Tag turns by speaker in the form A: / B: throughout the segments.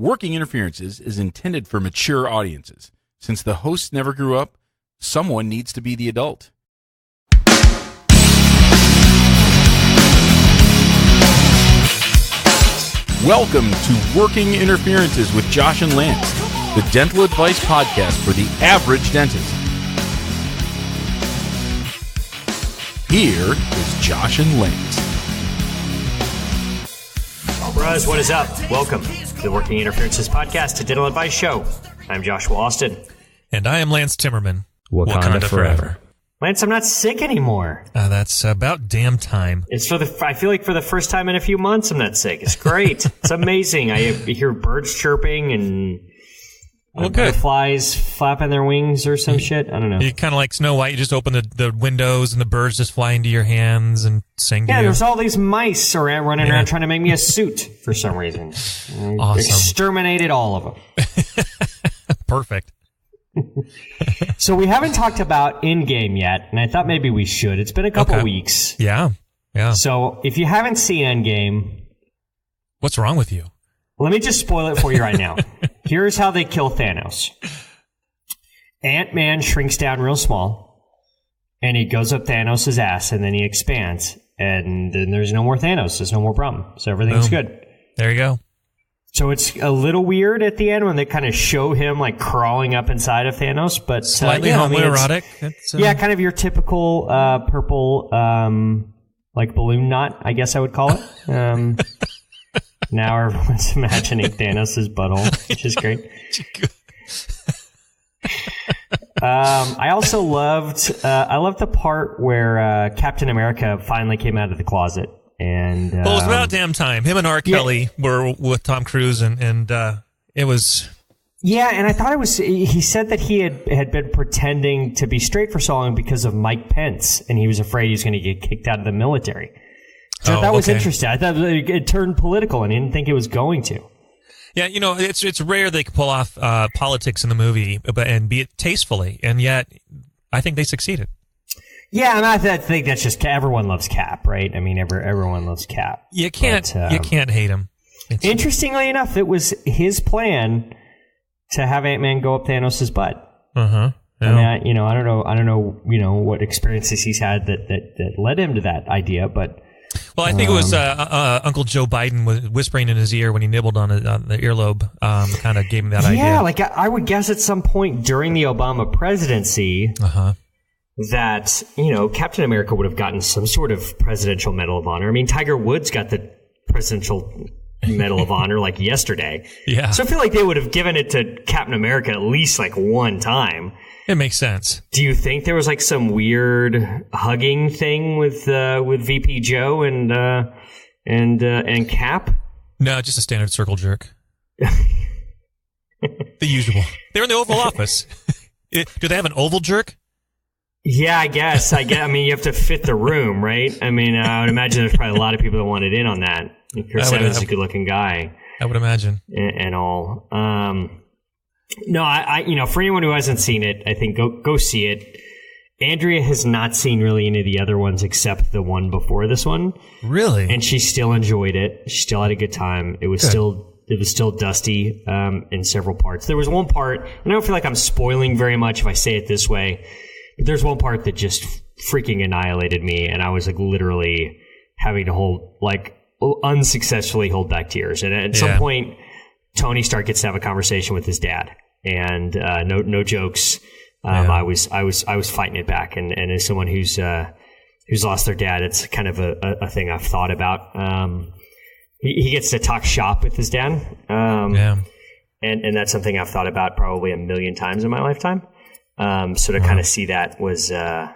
A: Working Interferences is intended for mature audiences. Since the hosts never grew up, someone needs to be the adult. Welcome to Working Interferences with Josh and Lance, the dental advice podcast for the average dentist. Here is Josh and Lance.
B: Bros, what is up? Welcome to the Working Interferences podcast, a dental advice show. I'm Joshua Austin.
C: And I am Lance Timmerman.
B: Wakanda forever. Lance, I'm not sick anymore.
C: That's about damn time.
B: I feel like for the first time in a few months, I'm not sick. It's great. It's amazing. I hear birds chirping and butterflies flapping their wings or some shit. I don't know.
C: You kind of like Snow White. You just open the windows and the birds just fly into your hands and sing to you.
B: Yeah, there's all these mice running around trying to make me a suit for some reason.
C: Awesome.
B: Exterminated all of them.
C: Perfect.
B: So we haven't talked about Endgame yet, and I thought maybe we should. It's been a couple weeks.
C: Yeah.
B: So if you haven't seen Endgame...
C: What's wrong with you?
B: Let me just spoil it for you right now. Here's how they kill Thanos. Ant-Man shrinks down real small, and he goes up Thanos' ass, and then he expands, and then there's no more Thanos. There's no more problem. So everything's good.
C: There you go.
B: So it's a little weird at the end when they kind of show him like crawling up inside of Thanos, but
C: slightly homoerotic.
B: Kind of your typical purple like balloon knot, I guess I would call it. Now everyone's imagining Thanos' butthole, which is great. I also loved the part where Captain America finally came out of the closet. And
C: well, it was about damn time. Him and R. Kelly were with Tom Cruise, and it was...
B: Yeah, and I thought it was... He said that he had been pretending to be straight for so long because of Mike Pence, and he was afraid he was going to get kicked out of the military. So that was interesting. I thought it turned political, and he didn't think it was going to.
C: Yeah, you know, it's rare they can pull off politics in the movie and be it tastefully, and yet I think they succeeded.
B: Yeah, and I think that's just everyone loves Cap, right? I mean, everyone loves Cap.
C: You can't hate him.
B: Interestingly enough, it was his plan to have Ant-Man go up Thanos' butt.
C: Yeah.
B: I mean, I don't know, what experiences he's had that led him to that idea, but.
C: Well, I think it was Uncle Joe Biden was whispering in his ear when he nibbled on the earlobe. Kind of gave him that idea.
B: Yeah, like I would guess at some point during the Obama presidency. That, Captain America would have gotten some sort of Presidential Medal of Honor. I mean, Tiger Woods got the Presidential Medal of Honor like yesterday.
C: Yeah.
B: So I feel like they would have given it to Captain America at least like one time.
C: It makes sense.
B: Do you think there was like some weird hugging thing with VP Joe and Cap?
C: No, just a standard circle jerk. The usual. They're in the Oval Office. Do they have an oval jerk?
B: Yeah, I guess. I mean, you have to fit the room, right? I mean, I would imagine there's probably a lot of people that wanted in on that. Chris Evans is a good-looking guy.
C: I would imagine.
B: And all. No, I for anyone who hasn't seen it, I think go see it. Andrea has not seen really any of the other ones except the one before this one.
C: Really?
B: And she still enjoyed it. She still had a good time. It was still dusty in several parts. There was one part, and I don't feel like I'm spoiling very much if I say it this way, but there's one part that just freaking annihilated me, and I was like literally having to unsuccessfully hold back tears. And at some point, Tony Stark gets to have a conversation with his dad, and no jokes. I was fighting it back, and as someone who's lost their dad, it's kind of a thing I've thought about. He gets to talk shop with his dad, and that's something I've thought about probably a million times in my lifetime. So to kind of see that was, I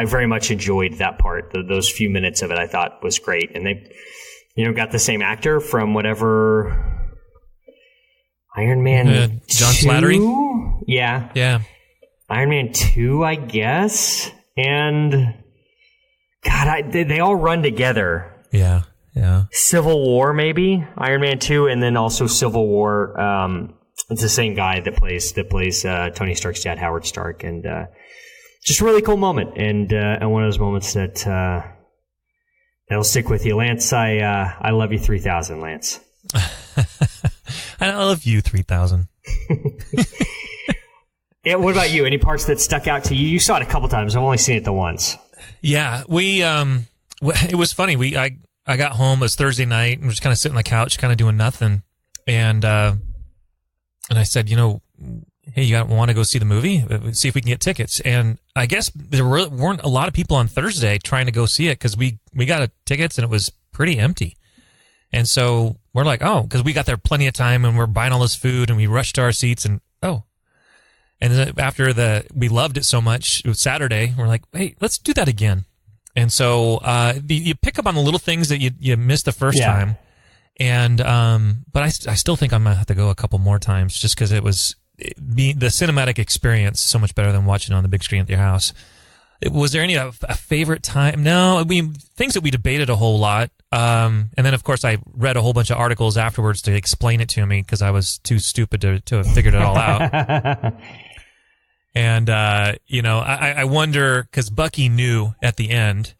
B: very much enjoyed that part. Those few minutes of it I thought was great. And they, got the same actor from whatever Iron Man
C: John
B: 2?
C: Slattery?
B: Yeah. Iron Man 2, I guess. And God, they all run together.
C: Yeah.
B: Civil War, maybe Iron Man 2, and then also Civil War. It's the same guy that plays Tony Stark's dad, Howard Stark, and just a really cool moment, and one of those moments that'll stick with you, Lance. I love you 3000, Lance.
C: I love you, 3000.
B: Yeah, what about you? Any parts that stuck out to you? You saw it a couple times. I've only seen it the once.
C: Yeah, it was funny. I got home, it was Thursday night, and we're just kind of sitting on the couch, kind of doing nothing. And I said, hey, you want to go see the movie? See if we can get tickets. And I guess there weren't a lot of people on Thursday trying to go see it because we got tickets and it was pretty empty. And so we're like, oh, because we got there plenty of time and we're buying all this food and we rushed to our seats and And then after we loved it so much, it was Saturday, we're like, hey, let's do that again. And so you pick up on the little things that you missed the first time. And but I still think I'm going to have to go a couple more times just because it was the cinematic experience so much better than watching it on the big screen at your house. Was there any a favorite time? No, I mean, things that we debated a whole lot. And then, of course, I read a whole bunch of articles afterwards to explain it to me because I was too stupid to have figured it all out. And, I wonder, because Bucky knew at the end,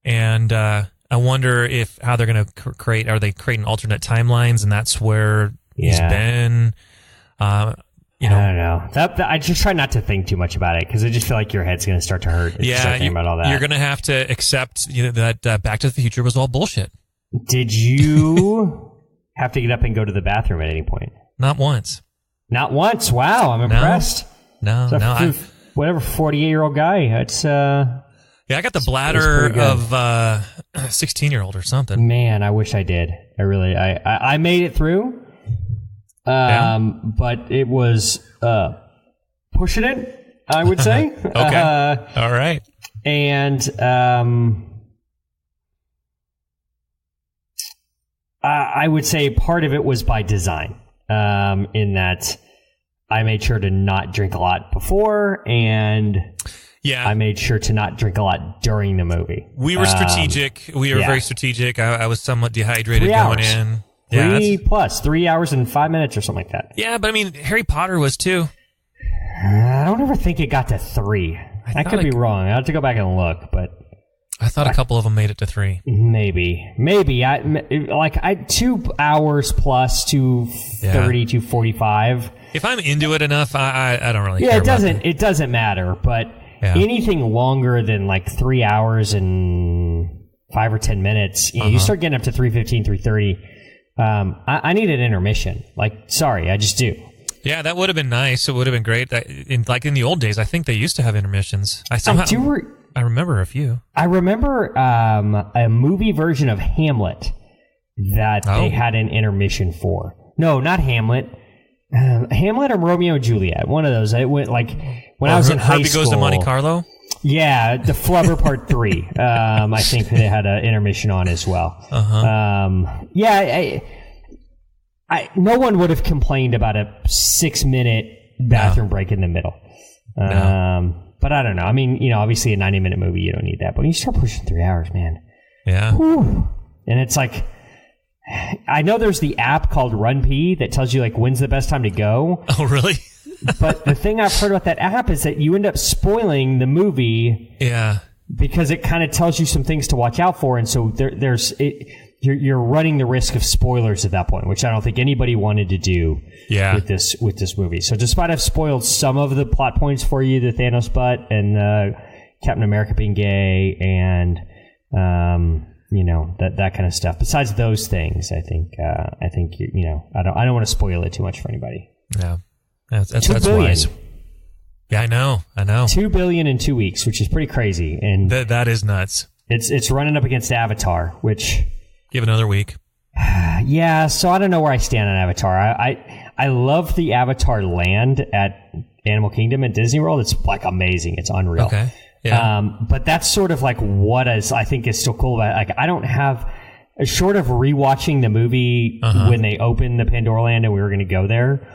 C: and I wonder how they're going to are they creating alternate timelines, and that's where he's been? I don't know. I just try not to think too much about it because I just feel like your head's going to start to hurt if you start thinking about all that. You're going to have to accept that Back to the Future was all bullshit. Did you have to get up and go to the bathroom at any point? Not once. Not once? Wow, I'm impressed. No. Whatever, 48-year-old guy. It's I got the bladder of a 16-year-old or something. Man, I wish I did. I made it through. But it was pushing it, I would say. Okay. All right. And I would say part of it was by design, in that I made sure to not drink a lot before, and I made sure to not drink a lot during the movie. We were strategic. We were very strategic. I was somewhat dehydrated going in. 3 hours and 5 minutes or something like that. Yeah, but I mean, Harry Potter was too. I don't ever think it got to 3. I could be wrong. I have to go back and look, but I thought a couple of them made it to 3. Maybe. 2 hours plus 2:30, 2:45. If I'm into it enough, I don't really care. It doesn't matter, but anything longer than 3 hours and 5 or 10 minutes, you start getting up to 3:15, 3:30. I need an intermission. Sorry, I just do. Yeah, that would have been nice. It would have been great. In the old days, I think they used to have intermissions. I remember a few. I remember a movie version of Hamlet that they had an intermission for. No, not Hamlet. Hamlet or Romeo and Juliet. One of those. It went when I was in high school. Herbie Goes to Monte Carlo? Yeah, the Flubber Part 3. I think they had an intermission on as well. No one would have complained about a 6-minute bathroom break in the middle. But I don't know. I mean, obviously a 90-minute movie, you don't need that. But when you start pushing 3 hours, man. Yeah. Whew. And it's I know there's the app called Run Pee that tells you when's the best time to go. Oh, really? But the thing I've heard about that app is that you end up spoiling the movie. Yeah. Because it kind of tells you some things to watch out for, and so you're running the risk of spoilers at that point, which I don't think anybody wanted to do with this movie. So despite I've spoiled some of the plot points for you, the Thanos butt and Captain America being gay and that kind of stuff. Besides those things, I think I don't want to spoil it too much for anybody. Yeah. That's wise. Yeah, I know. $2 billion in 2 weeks, which is pretty crazy, and that is nuts. It's running up against Avatar, which give another week. Yeah, so I don't know where I stand on Avatar. I love the Avatar land at Animal Kingdom at Disney World. It's amazing. It's unreal. Okay. Yeah. But that's sort of what I think is still cool about it. I don't have, short of rewatching the movie when they opened the Pandora Land and we were going to go there.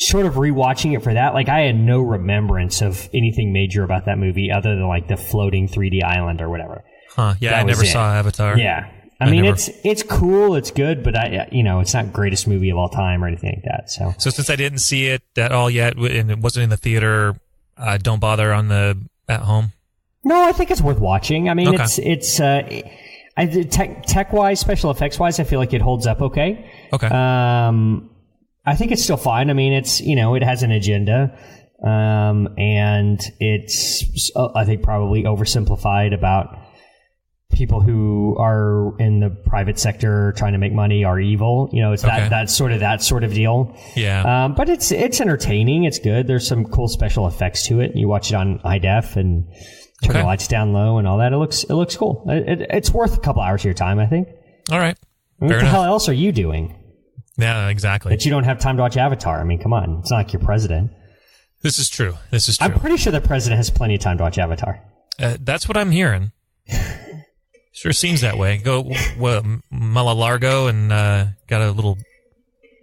C: Short of rewatching it for that, I had no remembrance of anything major about that movie other than the floating 3D island or whatever. Huh? Yeah, I never saw Avatar. Yeah, I mean it's cool, it's good, but it's not greatest movie of all time or anything like that. So since I didn't see it at all yet and it wasn't in the theater, don't bother at home. No, I think it's worth watching. I mean, it's tech wise, special effects wise, I feel like it holds up okay. Okay.
B: I think it's still fine. I mean, it's, it has an agenda. And it's, I think, probably oversimplified about people who are in the private sector trying to make money are evil. It's that sort of deal.
C: Yeah.
B: But it's entertaining. It's good. There's some cool special effects to it. You watch it on high def and turn the lights down low and all that. It looks cool. It's worth a couple hours of your time, I think.
C: All right.
B: What the hell else are you doing?
C: Yeah, exactly.
B: That you don't have time to watch Avatar. I mean, come on. It's not like you're president.
C: This is true.
B: I'm pretty sure the president has plenty of time to watch Avatar.
C: That's what I'm hearing. Sure seems that way. Go Malalargo and got a little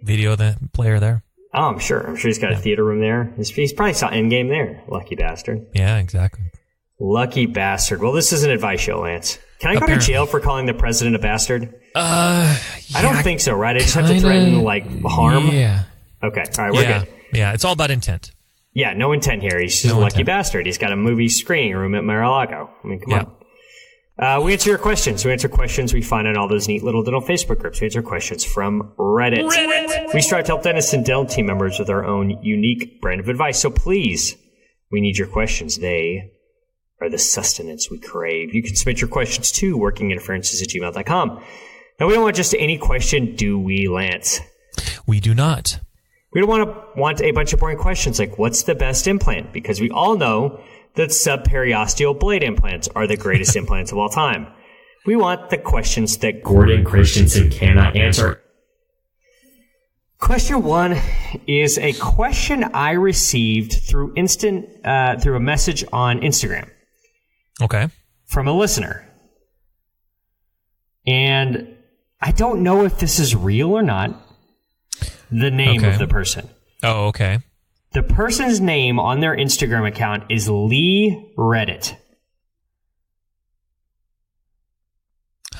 C: video player there.
B: Oh, I'm sure he's got a theater room there. He's probably saw Endgame there. Lucky bastard.
C: Yeah, exactly.
B: Lucky bastard. Well, this is an advice show, Lance. Can I go to jail for calling the president a bastard? I don't think so, right? I just have to threaten, harm?
C: Yeah.
B: Okay. All right, we're good.
C: Yeah, it's all about intent.
B: Yeah, no intent here. He's just a lucky bastard. He's got a movie screening room at Mar-a-Lago. I mean, come on. We answer your questions. We answer questions we find on all those neat little dental Facebook groups. We answer questions from Reddit. We strive to help dentists and dental team members with our own unique brand of advice. So please, we need your questions. They are the sustenance we crave. You can submit your questions to workinginterferences@gmail.com. Now, we don't want just any question, do we, Lance?
C: We do not.
B: We don't want a bunch of boring questions like, what's the best implant? Because we all know that subperiosteal blade implants are the greatest implants of all time. We want the questions that Gordon Christensen cannot answer. Question 1 is a question I received through a message on Instagram.
C: Okay.
B: From a listener. And I don't know if this is real or not. The name of the person.
C: Oh, okay.
B: The person's name on their Instagram account is Lee Reddit.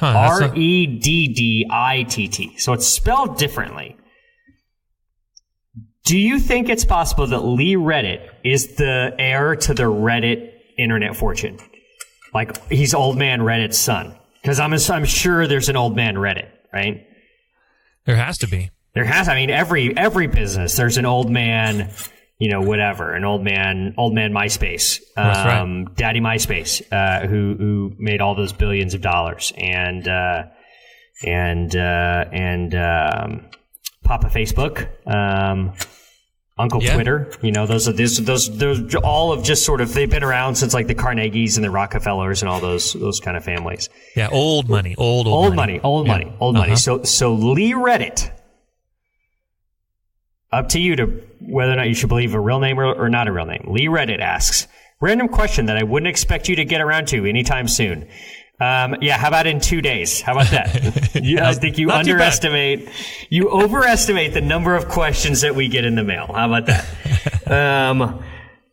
B: Redditt. So it's spelled differently. Do you think it's possible that Lee Reddit is the heir to the Reddit internet fortune? Like, he's old man Reddit's son? Because I'm sure there's an old man Reddit, right?
C: There has to be.
B: I mean, every business, there's an old man, whatever, an old man MySpace,
C: That's right.
B: Daddy MySpace, who made all those billions of dollars, and Papa Facebook, Uncle Twitter, those all of just sort of, they've been around since like the Carnegies and the Rockefellers and all those kind of families.
C: Yeah, old money.
B: Old money. So Lee Reddit. Up to you to whether or not you should believe a real name or not a real name. Lee Reddit asks, random question that I wouldn't expect you to get around to anytime soon. How about in 2 days? How about that? I think you overestimate the number of questions that we get in the mail. How about that?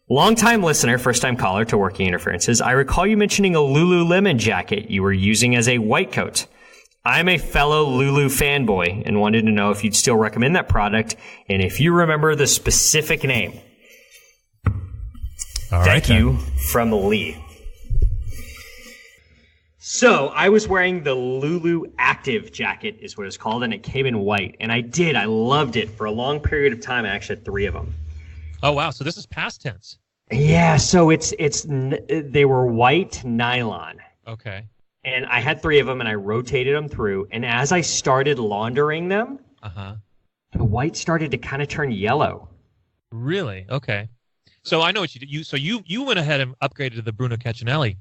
B: Long-time listener, first-time caller to Working Interferences. I recall you mentioning a Lululemon jacket you were using as a white coat. I'm a fellow Lulu fanboy and wanted to know if you'd still recommend that product and if you remember the specific name. Thank you from Lee. So I was wearing the Lulu Active jacket is what it's called, and it came in white. And I loved it for a long period of time. I actually had 3 of them.
C: Oh, wow. So this is past tense.
B: Yeah. So they were white nylon.
C: Okay.
B: And I had 3 of them, and I rotated them through. And as I started laundering them, the white started to kind of turn yellow.
C: Really? Okay. So I know what you did. So you went ahead and upgraded to the Bruno Caccinelli.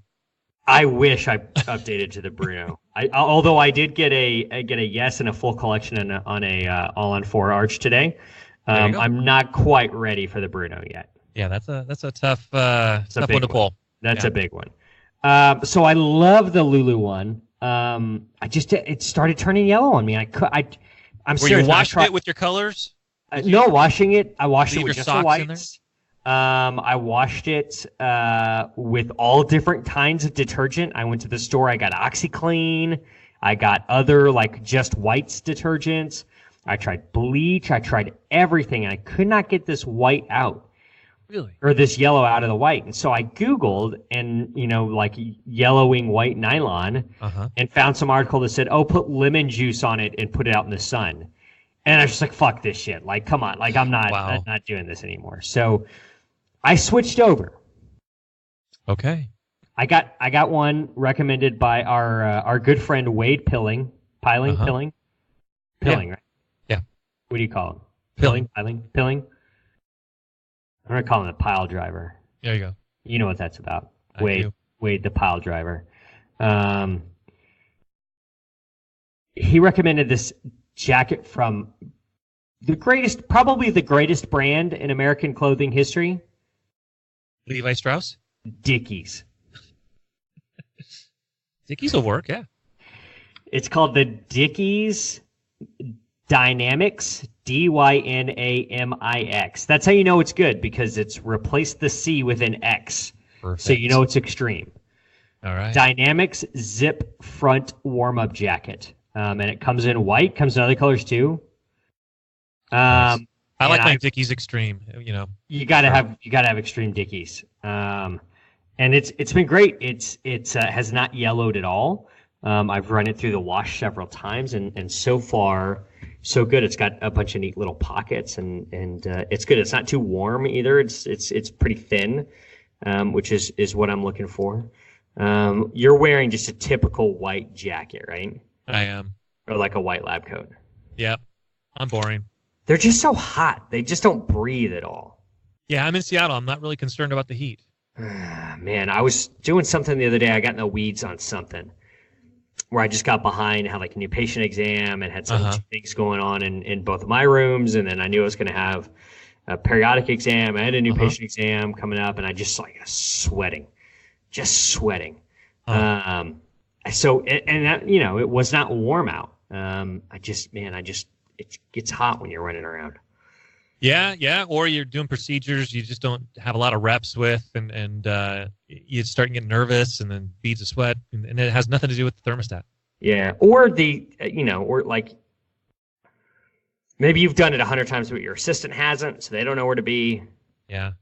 B: I wish I updated to the Bruno. Although I did get a yes and a full collection on a all-on-4 arch today. I'm not quite ready for the Bruno yet.
C: Yeah, that's a tough one to pull.
B: That's a big one. So I love the Lulu one. It started turning yellow on me. I'm
C: Were
B: serious.
C: You washing it with your colors?
B: No, washing it. I washed it with just the
C: whites.
B: whites. I washed it with all different kinds of detergent. I went to the store. I got OxyClean. I got other just whites detergents. I tried bleach. I tried everything. I could not get this white out.
C: Really?
B: Or this yellow out of the white. And so I Googled and, yellowing white nylon and found some article that said, put lemon juice on it and put it out in the sun. And I was just like, fuck this shit. Like, come on. Like, I'm not doing this anymore. So I switched over.
C: Okay.
B: I got one recommended by our good friend Wade Pilling. Piling? Pilling, right?
C: Yeah.
B: What do you call him?
C: Pilling.
B: Pilling? I'm going to call him a pile driver.
C: There you go.
B: You know what that's about.
C: I do.
B: Wade the pile driver. He recommended this jacket from probably the greatest brand in American clothing history.
C: Levi Strauss?
B: Dickies.
C: Dickies will work, yeah.
B: It's called the Dickies Dynamics, Dynamix. That's how you know it's good, because it's replaced the C with an X.
C: Perfect.
B: So you know it's extreme.
C: All right.
B: Dynamics zip front warm-up jacket. And it comes in white, comes in other colors too.
C: Nice. I like my Dickies Extreme,
B: You gotta have extreme Dickies. And it's been great. It has not yellowed at all. I've run it through the wash several times, and so far so good. It's got a bunch of neat little pockets, and it's good. It's not too warm either. It's pretty thin, which is what I'm looking for. You're wearing just a typical white jacket, right?
C: I am.
B: Or like a white lab coat.
C: Yep. I'm boring.
B: They're just so hot. They just don't breathe at all.
C: Yeah, I'm in Seattle. I'm not really concerned about the heat.
B: Man, I was doing something the other day. I got in the weeds on something where I just got behind, had like a new patient exam, and had some things going on in both of my rooms. And then I knew I was going to have a periodic exam. I had a new patient exam coming up, and I just sweating. So, and that, it was not warm out. It gets hot when you're running around.
C: Yeah. Or you're doing procedures you just don't have a lot of reps with, and you start getting nervous, and then beads of sweat, and it has nothing to do with the thermostat.
B: Yeah. Or or like maybe you've done it 100 times, but your assistant hasn't, so they don't know where to be.
C: Yeah.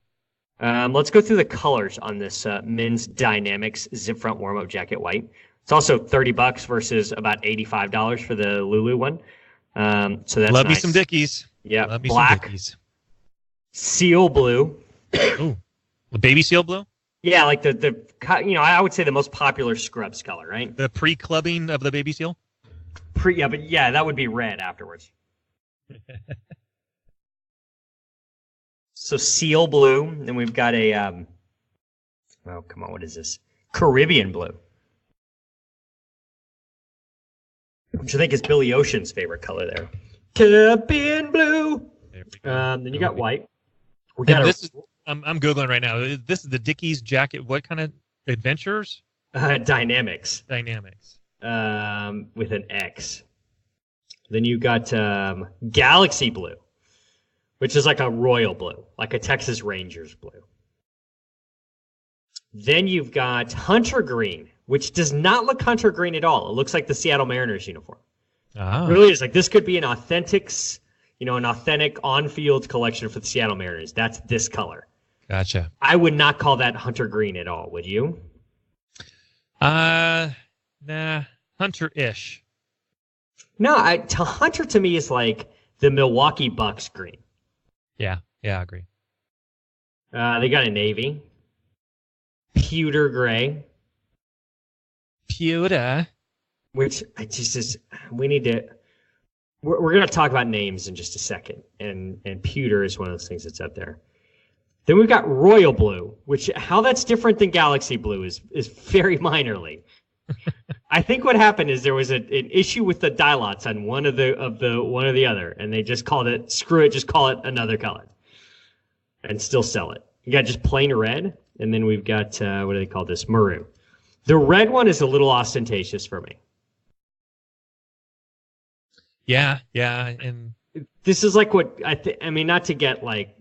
B: Let's go through the colors on this men's Dynamics zip front warm-up jacket white. It's also $30 versus about $85 for the Lulu one. So that's
C: Love
B: nice.
C: me some Dickies.
B: Yeah,
C: Love me
B: black,
C: some Dickies.
B: Seal blue.
C: Ooh, the baby seal blue.
B: Yeah, like the I would say the most popular Scrubs color, right?
C: The pre-clubbing of the baby seal.
B: That would be red afterwards. So seal blue, then we've got a oh come on, what is this? Caribbean blue, which I think is Billy Ocean's favorite color there. Caribbean blue. Then you got white.
C: I'm googling right now. This is the Dickies jacket. What kind of adventures?
B: Dynamics.
C: Dynamics.
B: With an X. Then you got Galaxy blue, which is like a royal blue, like a Texas Rangers blue. Then you've got Hunter green, which does not look Hunter green at all. It looks like the Seattle Mariners uniform.
C: Ah.
B: It really is. Like, this could be an authentic on-field collection for the Seattle Mariners. That's this color.
C: Gotcha.
B: I would not call that Hunter green at all, would you?
C: Nah, Hunter-ish.
B: No, Hunter to me is like the Milwaukee Bucks green.
C: Yeah, I agree.
B: They got a navy. Pewter gray.
C: Pewter.
B: Which we need to. We're going to talk about names in just a second, and pewter is one of those things that's up there. Then we've got royal blue, which how that's different than galaxy blue is very minorly. I think what happened is there was an issue with the dialots on one or the other, and they just called it screw it, just call it another color, and still sell it. You got just plain red, and then we've got what do they call this? Maroon. The red one is a little ostentatious for me.
C: Yeah, and
B: this is like what I mean, not to get like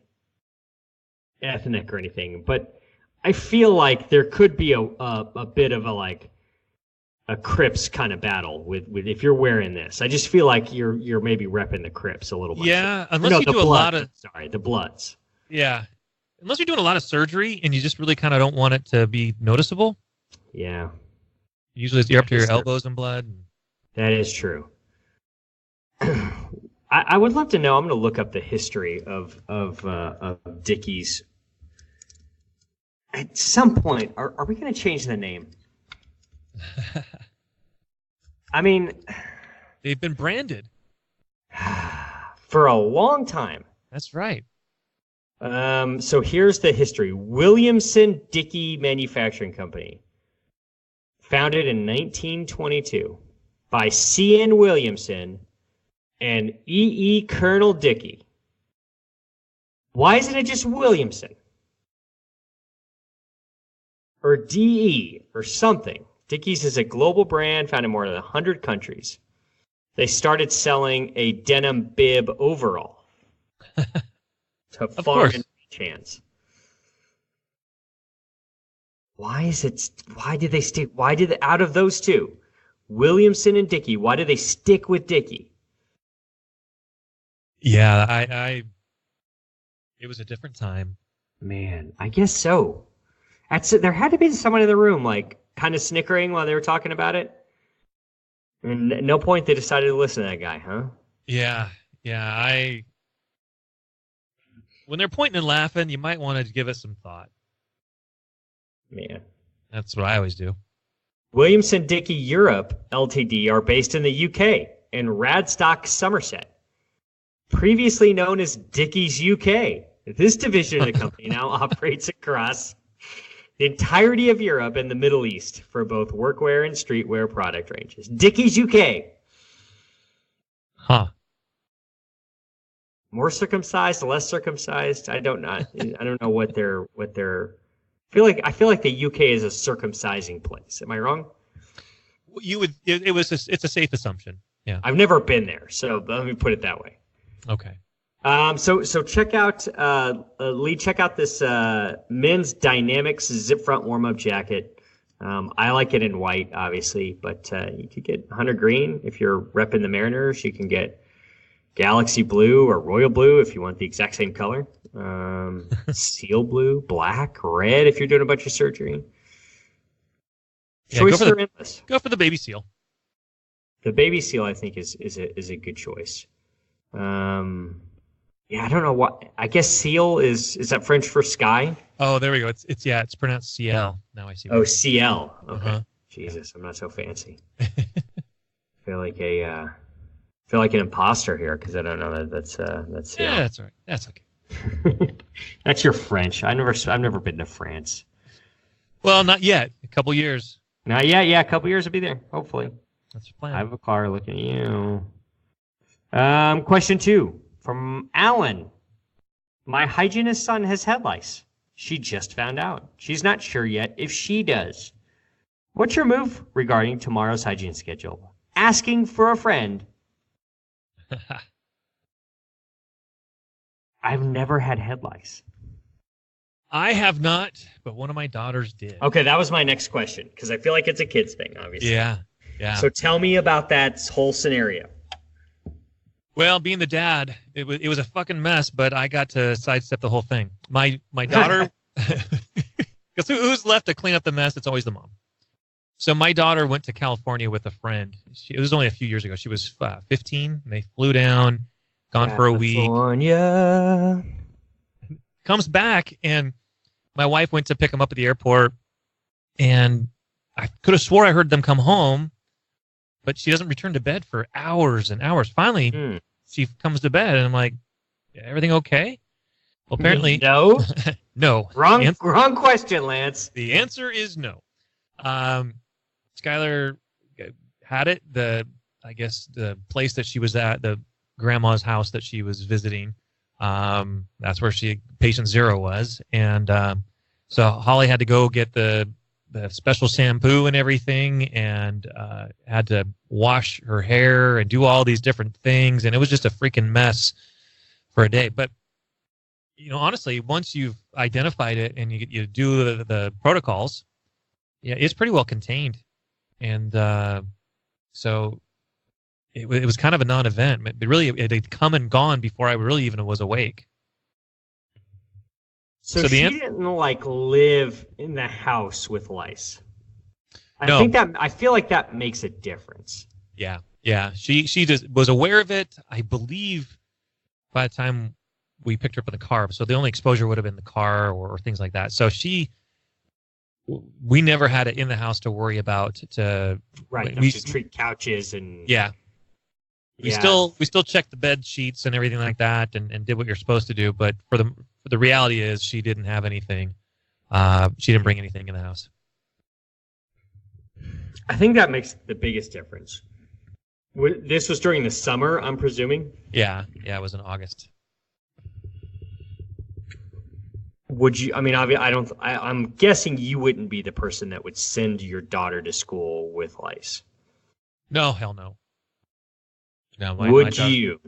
B: ethnic or anything, but I feel like there could be a bit of a Crips kind of battle with if you're wearing this. I just feel like you're maybe repping the Crips a little bit.
C: Yeah, unless you do a lot of
B: the Bloods.
C: Yeah, unless you're doing a lot of surgery and you just really kind of don't want it to be noticeable.
B: Yeah. Usually
C: you're up to your elbows in blood.
B: That is true. I would love to know. I'm going to look up the history of Dickies. At some point, are we going to change the name? I mean,
C: they've been branded
B: for a long time.
C: That's right.
B: So here's the history. Williamson Dickey Manufacturing Company. Founded in 1922 by C.N. Williamson and E.E. Colonel Dickey. Why isn't it just Williamson? Or D.E. or something. Dickies is a global brand found in more than 100 countries. They started selling a denim bib overall to farm and ranch hands. Why did they stick? Out of those two, Williamson and Dickey, why did they stick with Dickey?
C: Yeah, it was a different time.
B: Man, I guess so. There had to be someone in the room, like, kind of snickering while they were talking about it. And at no point they decided to listen to that guy, huh?
C: Yeah. When they're pointing and laughing, you might want to give it some thought.
B: Man.
C: That's what I always do.
B: Williamson Dickey Europe Ltd. Are based in the UK in Radstock, Somerset. Previously known as Dickies UK. This division of the company now operates across the entirety of Europe and the Middle East for both workwear and streetwear product ranges. Dickies UK.
C: Huh.
B: More circumcised, less circumcised? I don't know. I don't know what they're I feel like the UK is a circumcising place. Am I wrong?
C: It's a safe assumption. Yeah.
B: I've never been there, so let me put it that way.
C: Okay.
B: So check out Lee. Check out this men's Dynamics zip front warm up jacket. I like it in white, obviously, but you could get hunter green if you're repping the Mariners. You can get Galaxy blue or royal blue if you want the exact same color. Seal blue, black, red if you're doing a bunch of surgery. Choices are endless.
C: Go for the baby seal.
B: The baby seal, I think, is a good choice. Yeah, I don't know what. I guess seal is that French for sky?
C: Oh, there we go. It's pronounced CL. Now I see.
B: Oh, CL. Okay.
C: Uh-huh.
B: Jesus, I'm not so fancy. I feel like an imposter here because I don't know that's CL.
C: Yeah, that's all right. That's okay.
B: That's your French. I've never been to France.
C: Well, not yet. A couple years.
B: Not yet. Yeah, a couple years I'll be there. Hopefully.
C: That's the plan.
B: I have a car looking at you. Question 2 from Alan. My hygienist son has head lice. She just found out. She's not sure yet if she does. What's your move regarding tomorrow's hygiene schedule? Asking for a friend. I've never had head lice.
C: I have not, but one of my daughters did.
B: Okay, that was my next question because I feel like it's a kid's thing, obviously.
C: Yeah.
B: So tell me about that whole scenario.
C: Well, being the dad, it was a fucking mess, but I got to sidestep the whole thing. My daughter, because who's left to clean up the mess? It's always the mom. So my daughter went to California with a friend. It was only a few years ago. She was 15. And they flew down, gone for a week.
B: California.
C: Comes back, and my wife went to pick him up at the airport, and I could have swore I heard them come home, but she doesn't return to bed for hours and hours. Finally, she comes to bed, and I'm like, everything okay? Well, apparently...
B: No.
C: No.
B: Wrong question, Lance.
C: The answer is no. Skylar had it. I guess the place that she was at, the grandma's house that she was visiting, that's where patient 0 was. And so Holly had to go get the special shampoo and everything, and had to wash her hair and do all these different things. And it was just a freaking mess for a day. But, honestly, once you've identified it and you do the protocols, yeah, it's pretty well contained. And so it was kind of a non-event. But really, it had come and gone before I really even was awake.
B: So she didn't live in the house with lice.
C: No.
B: I feel like that makes a difference.
C: Yeah. Yeah, she just was aware of it, I believe, by the time we picked her up in the car. So the only exposure would have been the car or things like that. So we never had it in the house to worry about.
B: We treat couches and
C: we still checked the bed sheets and everything like that, and did what you're supposed to do. But for the reality is, she didn't have anything. She didn't bring anything in the house.
B: I think that makes the biggest difference. This was during the summer, I'm presuming?
C: Yeah, it was in August.
B: Would you, I'm guessing you wouldn't be the person that would send your daughter to school with lice.
C: No, hell no. No,
B: would you?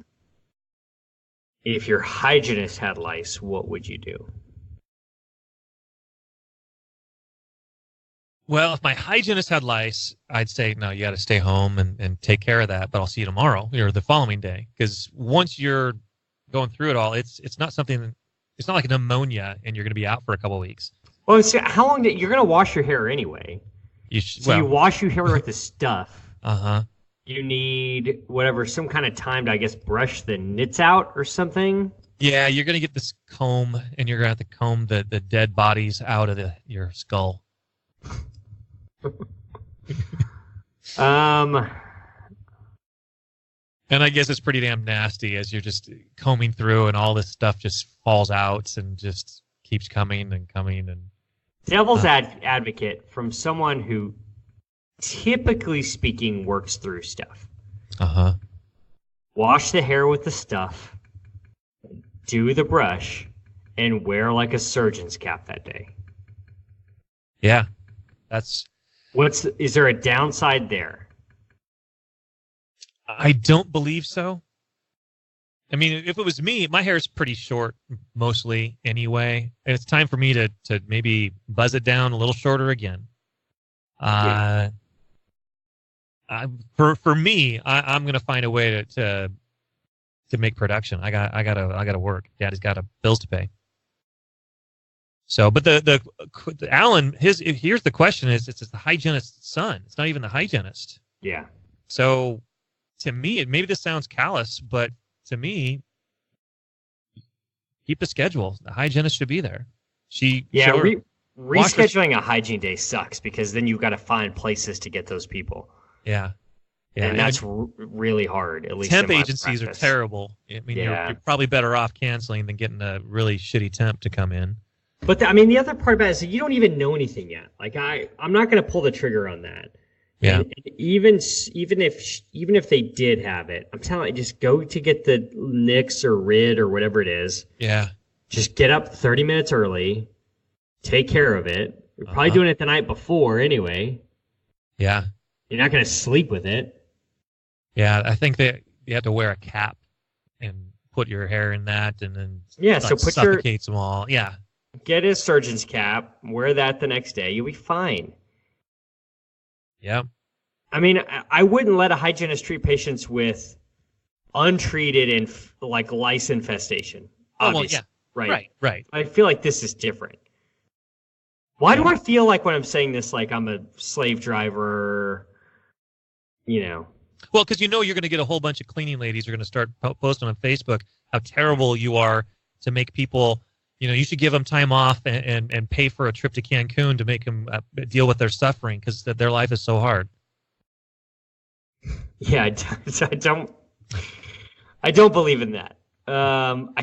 B: If your hygienist had lice, what would you do?
C: Well, if my hygienist had lice, I'd say, no, you got to stay home and take care of that, but I'll see you tomorrow or the following day. Because once you're going through it all, it's not something, it's not like a pneumonia and you're going to be out for a couple of weeks.
B: Well, how long you're going to wash your hair anyway. You wash your hair with the stuff.
C: Uh-huh.
B: You need some kind of time to, I guess, brush the nits out or something.
C: Yeah, you're going to get this comb and you're going to have to comb the dead bodies out of your skull.
B: And
C: I guess it's pretty damn nasty as you're just combing through and all this stuff just falls out and just keeps coming and coming. And
B: devil's advocate from someone who, typically speaking, works through stuff.
C: Uh-huh.
B: Wash the hair with the stuff, do the brush, and wear like a surgeon's cap that day.
C: Yeah.
B: Is there a downside there?
C: I don't believe so. I mean, if it was me, my hair is pretty short mostly anyway. And it's time for me to maybe buzz it down a little shorter again. For me, I'm going to find a way to make production. I gotta work. Daddy's got bills to pay. So, but the Alan, here's the question: it's the hygienist's son. It's not even the hygienist.
B: Yeah.
C: So, to me, maybe this sounds callous, but to me, keep the schedule. The hygienist should be there.
B: Rescheduling a hygiene day sucks because then you've got to find places to get those people.
C: Yeah.
B: And that's really hard. At least
C: temp agencies are terrible. I mean, you're probably better off canceling than getting a really shitty temp to come in.
B: But the other part about it is you don't even know anything yet. Like I'm not going to pull the trigger on that.
C: Yeah.
B: And even if they did have it, I'm telling you, just go to get the Nix or Rid or whatever it is.
C: Yeah.
B: Just get up 30 minutes early, take care of it. You're probably doing it the night before anyway.
C: Yeah.
B: You're not going to sleep with it.
C: Yeah, I think that you have to wear a cap and put your hair in that, and then
B: so
C: suffocates them all. Yeah.
B: Get a surgeon's cap, wear that the next day, you'll be fine.
C: Yeah.
B: I mean, I wouldn't let a hygienist treat patients with untreated and lice infestation. Obviously.
C: Oh, well, yeah. Right.
B: I feel like this is different. Why do I feel like when I'm saying this, like I'm a slave driver,
C: Well, because you're going to get a whole bunch of cleaning ladies who are going to start posting on Facebook how terrible you are to make people, you should give them time off and pay for a trip to Cancun to make them deal with their suffering because their life is so hard.
B: Yeah, I don't believe in that.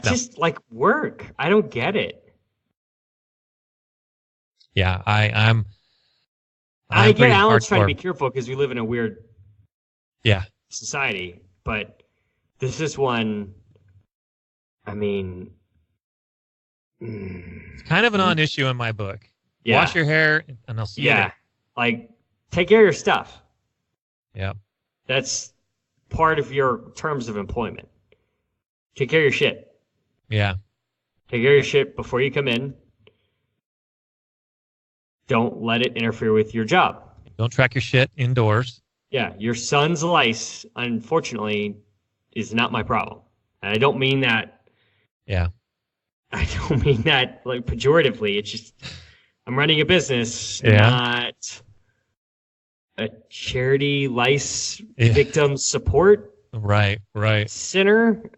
B: Just like work. I don't get it.
C: Yeah,
B: I get Alan's trying to be careful because we live in a weird society, but this is one,
C: it's kind of a non-issue in my book. Yeah. Wash your hair and I'll see you there.
B: Like, take care of your stuff.
C: Yeah.
B: That's part of your terms of employment. Take care of your shit.
C: Yeah.
B: Take care of your shit before you come in. Don't let it interfere with your job.
C: Don't track your shit indoors.
B: Yeah, your son's lice, unfortunately, is not my problem. And I don't mean that.
C: Yeah.
B: I don't mean that like pejoratively. It's just I'm running a business, not a charity lice victim support
C: Right.
B: center.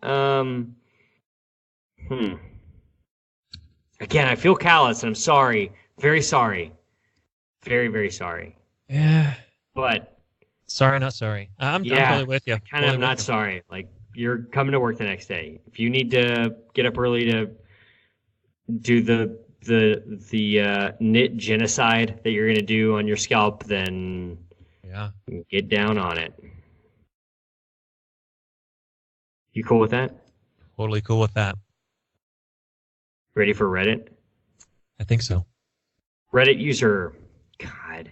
B: Again, I feel callous, and I'm sorry. Very sorry. Very, very sorry.
C: Yeah.
B: But
C: sorry, not sorry. I'm totally with you.
B: Kind of not sorry. Like, you're coming to work the next day. If you need to get up early to do the knit genocide that you're going to do on your scalp, then get down on it. You cool with that?
C: Totally cool with that.
B: Ready for Reddit?
C: I think so.
B: Reddit user, God.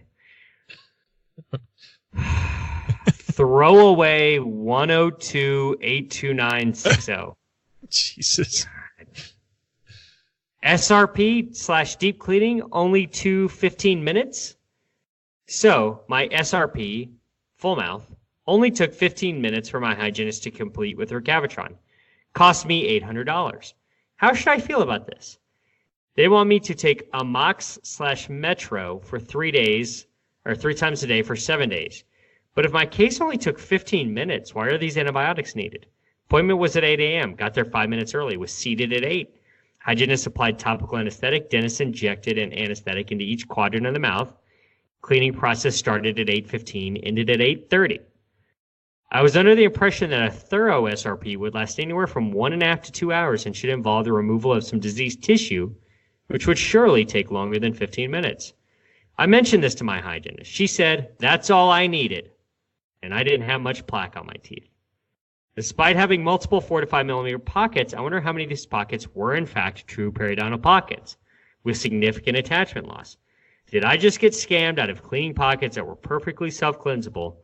B: Throwaway 102-82960.
C: Jesus.
B: SRP/deep cleaning only 15 minutes. So my SRP, full mouth, only took 15 minutes for my hygienist to complete with her Gavatron. Cost me $800. How should I feel about this? They want me to take Amox/Metro for 3 days, or 3 times a day for 7 days. But if my case only took 15 minutes, why are these antibiotics needed? Appointment was at 8 a.m., got there 5 minutes early, was seated at 8. Hygienist applied topical anesthetic, dentist injected an anesthetic into each quadrant of the mouth. Cleaning process started at 8:15, ended at 8:30. I was under the impression that a thorough SRP would last anywhere from 1.5 to 2 hours and should involve the removal of some diseased tissue, which would surely take longer than 15 minutes. I mentioned this to my hygienist. She said, that's all I needed. And I didn't have much plaque on my teeth. Despite having multiple 4 to 5 millimeter pockets, I wonder how many of these pockets were in fact true periodontal pockets with significant attachment loss. Did I just get scammed out of cleaning pockets that were perfectly self-cleansable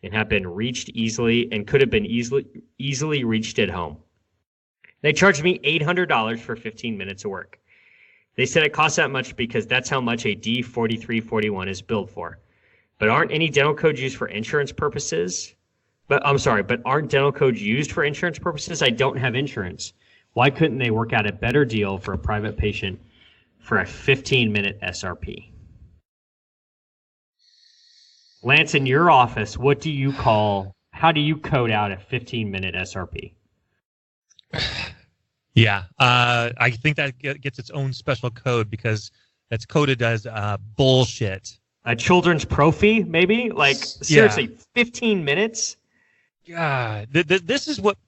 B: and have been reached easily and could have been easily reached at home? They charged me $800 for 15 minutes of work. They said it costs that much because that's how much a D4341 is billed for. But aren't any dental codes used for insurance purposes? But aren't dental codes used for insurance purposes? I don't have insurance. Why couldn't they work out a better deal for a private patient for a 15-minute SRP? Lance, in your office, how do you code out a 15-minute SRP?
C: Yeah, I think that gets its own special code because that's coded as bullshit.
B: A children's prophy, maybe? Like, seriously, 15 minutes?
C: God, this is what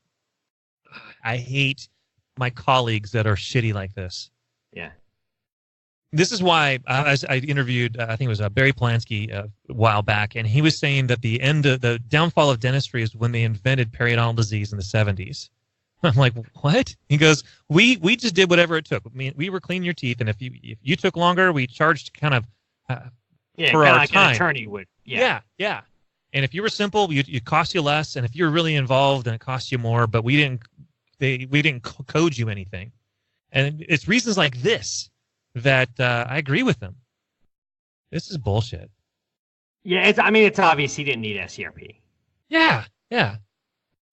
C: I hate my colleagues that are shitty like this.
B: Yeah.
C: This is why as I interviewed, I think it was Barry Polanski a while back, and he was saying that the downfall of dentistry is when they invented periodontal disease in the 70s. I'm like, what? He goes, we just did whatever it took. I mean, we were cleaning your teeth, and if you took longer, we charged kind of for our
B: like
C: time.
B: An attorney would.
C: Yeah. And if you were simple, it cost you less, and if you were really involved, then it cost you more. But we didn't code you anything, and it's reasons like this that I agree with them. This is bullshit.
B: Yeah, it's obvious he didn't need SCRP.
C: Yeah.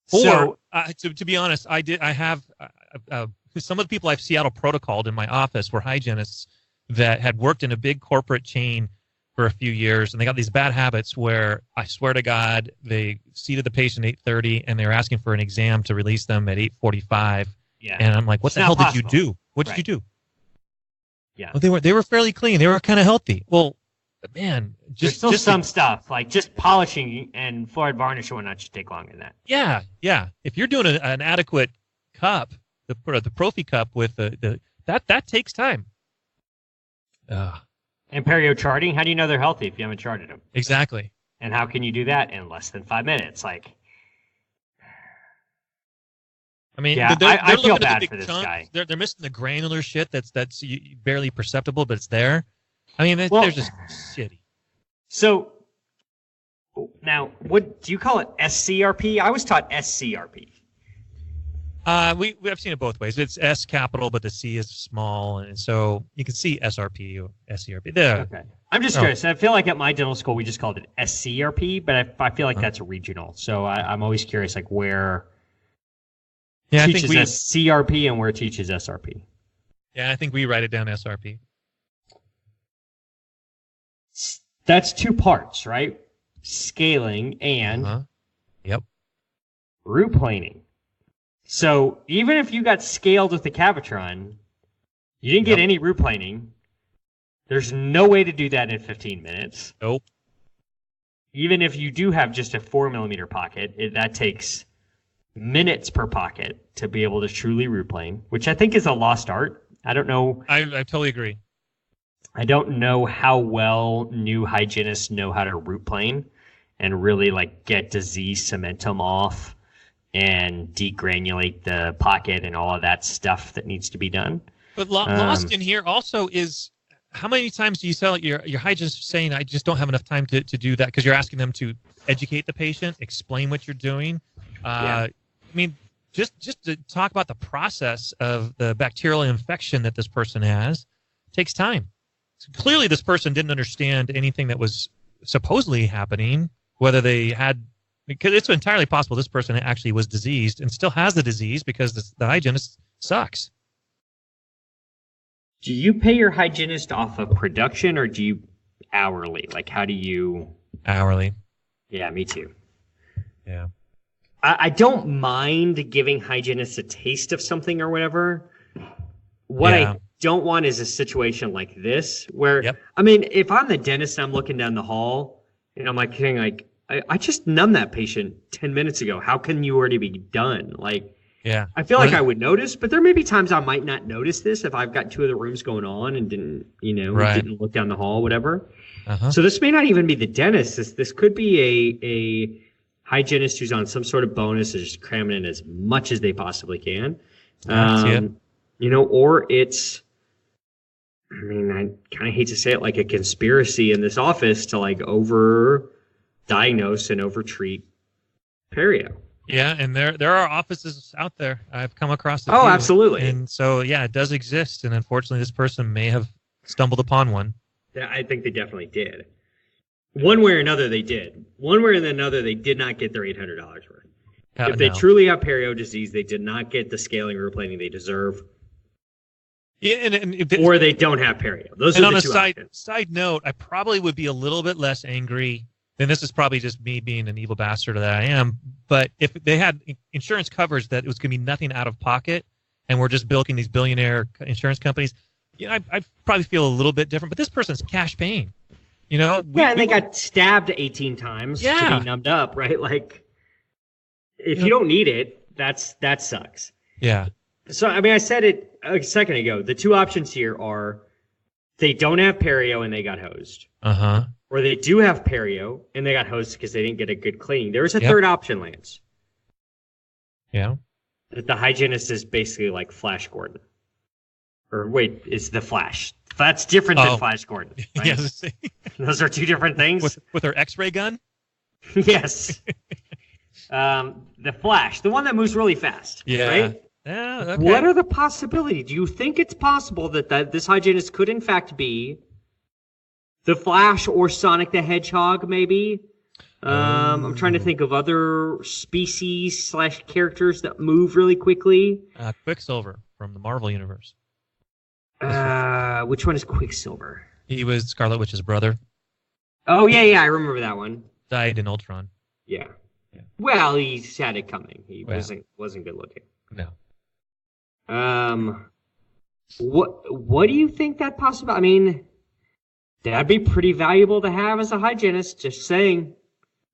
B: So,
C: to be honest, I have some of the people I've Seattle protocoled in my office were hygienists that had worked in a big corporate chain for a few years, and they got these bad habits where I swear to God they seated the patient at 8:30 and they were asking for an exam to release them at 8:45.
B: Yeah.
C: And I'm like, what the hell did you do? What did you do?
B: Yeah.
C: Well, they were fairly clean. They were kind of healthy. Well, man,
B: there's still some stuff like just polishing and fluoride varnish and whatnot should take longer than that.
C: Yeah. If you're doing an adequate cup, the Profi cup with that takes time.
B: And perio charting, how do you know they're healthy if you haven't charted them?
C: Exactly.
B: And how can you do that in less than 5 minutes? Like,
C: I mean,
B: yeah,
C: they're
B: I feel
C: looking at
B: bad
C: the
B: for
C: big
B: this guy.
C: They're missing the granular shit that's barely perceptible, but it's there. I mean, they're just shitty.
B: So now, what do you call it? SCRP? I was taught SCRP.
C: I've seen it both ways. It's S capital, but the C is small, and so you can see SRP or SCRP. There.
B: Okay. I'm just curious. I feel like at my dental school we just called it SCRP, but I feel like that's regional. So I'm always curious, like where teaches SCRP and where teaches SRP.
C: Yeah, I think we write it down SRP.
B: That's 2 parts, right? scaling, and
C: Yep.
B: root planing. So even if you got scaled with the Cavitron, you didn't get any root planing. There's no way to do that in 15 minutes.
C: Nope.
B: Even if you do have just a 4mm pocket, that takes minutes per pocket to be able to truly root plane, which I think is a lost art. I don't know.
C: I totally agree.
B: I don't know how well new hygienists know how to root plane and really like get disease cementum off and degranulate the pocket and all of that stuff that needs to be done.
C: But lost in here also is, how many times do you tell your hygienist saying, I just don't have enough time to do that, because you're asking them to educate the patient, explain what you're doing. I mean, just to talk about the process of the bacterial infection that this person has takes time. So clearly this person didn't understand anything that was supposedly happening, whether they had, because it's entirely possible this person actually was diseased and still has the disease because the hygienist sucks.
B: Do you pay your hygienist off of production, or do you hourly? Like, how do you...
C: Hourly.
B: Yeah, me too.
C: Yeah.
B: I don't mind giving hygienists a taste of something or whatever. What I don't want is a situation like this where, I mean, if I'm the dentist and I'm looking down the hall and I'm like, saying like, I just numbed that patient 10 minutes ago. How can you already be done? Like, I feel like I would notice, but there may be times I might not notice this if I've got two of the rooms going on and didn't look down the hall, whatever. So this may not even be the dentist. This could be a hygienist who's on some sort of bonus is just cramming in as much as they possibly can. Or it's, I mean, I kind of hate to say it, like a conspiracy in this office to like over-diagnose and over-treat perio.
C: Yeah, and there are offices out there. I've come across it.
B: Oh, absolutely.
C: And so, it does exist, and unfortunately this person may have stumbled upon one.
B: Yeah, I think they definitely did. One way or another, they did. One way or another, they did not get their $800 worth. If they truly have perio disease, they did not get the scaling or replaning they deserve.
C: Yeah,
B: or they don't have perio. Those are the two options.
C: Side note, I probably would be a little bit less angry, and this is probably just me being an evil bastard that I am, but if they had insurance coverage that it was going to be nothing out of pocket, and we're just bilking these billionaire insurance companies, I'd probably feel a little bit different. But this person's cash paying. They got stabbed 18 times to be numbed up, right? Like, if you don't need it, that sucks. Yeah. So, I mean, I said it a second ago. The two options here are they don't have perio and they got hosed. Or they do have perio and they got hosed because they didn't get a good cleaning. There is a third option, Lance. Yeah. That the hygienist is basically like Flash Gordon. Or wait, it's the Flash. That's different than Flash Gordon. Right? Yes. Those are two different things. With her X-ray gun?
B: Yes. The Flash, the one that moves really fast. Yeah. Right? Yeah. Okay. What are the possibilities? Do you think it's possible that this hygienist could in fact be the Flash or Sonic the Hedgehog? Maybe. I'm trying to think of other species / characters that move really quickly.
C: Quicksilver from the Marvel universe.
B: Which one is Quicksilver?
C: He was Scarlet Witch's brother.
B: Oh yeah, I remember that one.
C: Died in Ultron.
B: Yeah. Well, he had it coming. He wasn't good looking.
C: No.
B: What do you think that possible? I mean, that'd be pretty valuable to have as a hygienist. Just saying.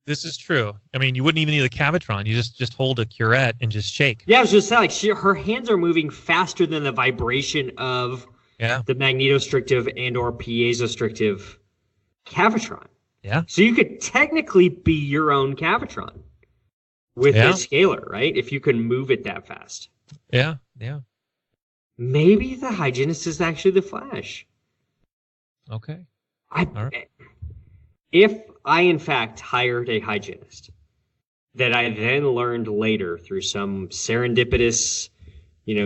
C: This is true. I mean, you wouldn't even need a Cavitron. You just hold a curette and just shake.
B: Yeah, I was just saying, like her hands are moving faster than the vibration of the magnetostrictive and or piezostrictive Cavitron.
C: Yeah.
B: So you could technically be your own Cavitron with a scaler, right? If you can move it that fast.
C: Yeah, yeah.
B: Maybe the hygienist is actually the Flash.
C: Okay.
B: If I, in fact, hired a hygienist that I then learned later through some serendipitous,